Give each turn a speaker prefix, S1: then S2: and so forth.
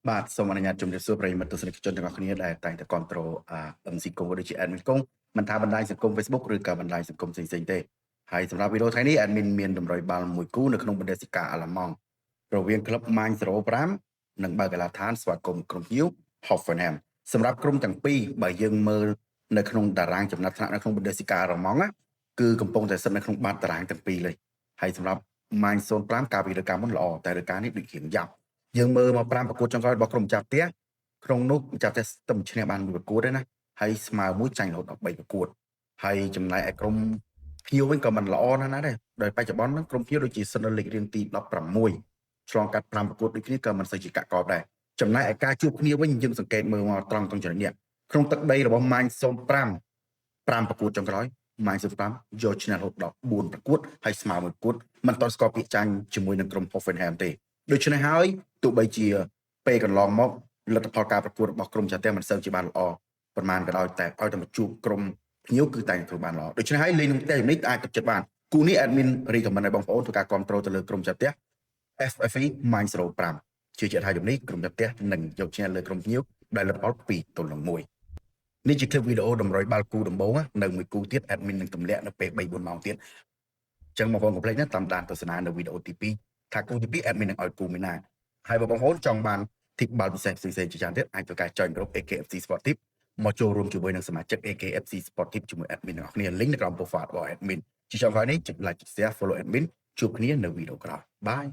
S1: បាទសូមអនុញ្ញាតជម្រាបសួរប្រិយមិត្តទស្សនិកជនទាំងអស់គ្នាដែលតែងតែគាំទ្រMC គង់ក៏ដូចជា Admin គង់មិនថាបណ្ដាញសង្គម Facebook ឬក៏បណ្ដាញសង្គមផ្សេងៗទេហើយសម្រាប់វីដេអូថ្ងៃនេះ Admin មានតម្រុយបាល់មួយគូនៅក្នុងបណ្ដាសិកាអាឡម៉ង់រវាងក្លឹប Mainz 05និងបើកកាឡាដ្ឋានស្វាគមន៍ក្រុមភ្ញៀវ Hoffenheim សម្រាប់ក្រុមទាំងពីរបើយើងមើលនៅក្នុងតារាងចំណាត់ថ្នាក់នៅក្នុងបណ្ដាសិកាអាឡម៉ង់គឺកំពុងតែស្ថិតនៅក្នុងបាតតារាងទាំងពីរលេខហើយសម្រាប់ Mainz 05កាលពីរដូវកាលមុនល្អតែរដូវកាលនេះដូចរៀងយ៉ាប់យើងមើលមក5ប្រកួតចុងក្រោយរបស់ក្រុមម្ចាស់ផ្ទះក្នុងនោះម្ចាស់ផ្ទះតែឈ្នះបានមួយប្រកួតទេណាហើយស្មើមួយចាញ់រហូតដល់3ប្រកួតហើយចំណែកឯក្រុមភ្ញៀវវិញក៏មិនល្អណាស់ណាដែរដោយបច្ចុប្បន្នហ្នឹងក្រុមភ្ញៀវដូចជាសិននៅលេខរៀងទី16ឆ្លងកាត់5ប្រកួតដូចគ្នាក៏មិនសូវជាកាក់កបដែរចំណែកឯការជួបគ្នាវិញយើងសង្កេតមើលមកត្រង់ចំណុចនេះក្នុងទឹកដីរបស់ Mainz 05 5ប្រកួតចុងក្រោយ Mainz 05យកឈ្នះរហូតដល់4ប្រកួតហើយស្មើមួយប្រកួតមិនទាន់ស្គាល់ពាក្យចាញ់ជាមួយនឹងក្រុម Hoffenheim ទេដូច្នេះហើយទោះបីជាពេលកន្លងមកលទ្ធផលការប្រកួតរបស់ក្រុមចាស់ផ្ទះមិនសូវជាបានល្អប៉ុន្មានក៏ដោយតែឲ្យតែមកជួបក្រុមភ្ញៀវគឺតែងធ្វើបានល្អដូច្នេះហើយលេងនឹងផ្ទះនេះអាចទុកចិត្តបានគូនេះ Admin recommend ឲ្យបងប្អូនធ្វើការគ្រប់គ្រងទៅលើក្រុមចាស់ផ្ទះ FFE Mainz 05ជឿជាក់ថាជំនេះក្រុមចាស់ផ្ទះនឹងយកឈ្នះលើក្រុមភ្ញៀវដែលលទ្ធផល2-1នេះជាคลิปវីដេអូតម្រុយបាល់គូដំបូងនៅមួយគូទៀត Admin នឹងទម្លាក់នៅពេល 3-4 ម៉ោងទៀតអញ្ចឹងបងប្អូនកុំភ្លេចណាតាមដានទស្សនានៅវីដេអូទី2ថាគូទី2 Admin នឹងឲ្យគូមួយណាហើយបងប្អូនចង់បានធីបបាល់ពិសេសផ្សេងៗជាច្រើនទៀតអាចធ្វើការ join ក្រុម AKFC Sport Tip មកចូលរួមជាមួយនឹងសមាជិក AKFC Sport Tip ជាមួយ Admin ទាំងអស់គ្នា link នៅក្រោម profile របស់ Admin ជាចុងក្រោយនេះចុច like ចុច share follow Admin ជួបគ្នានៅវីដេអូក្រោយបាយ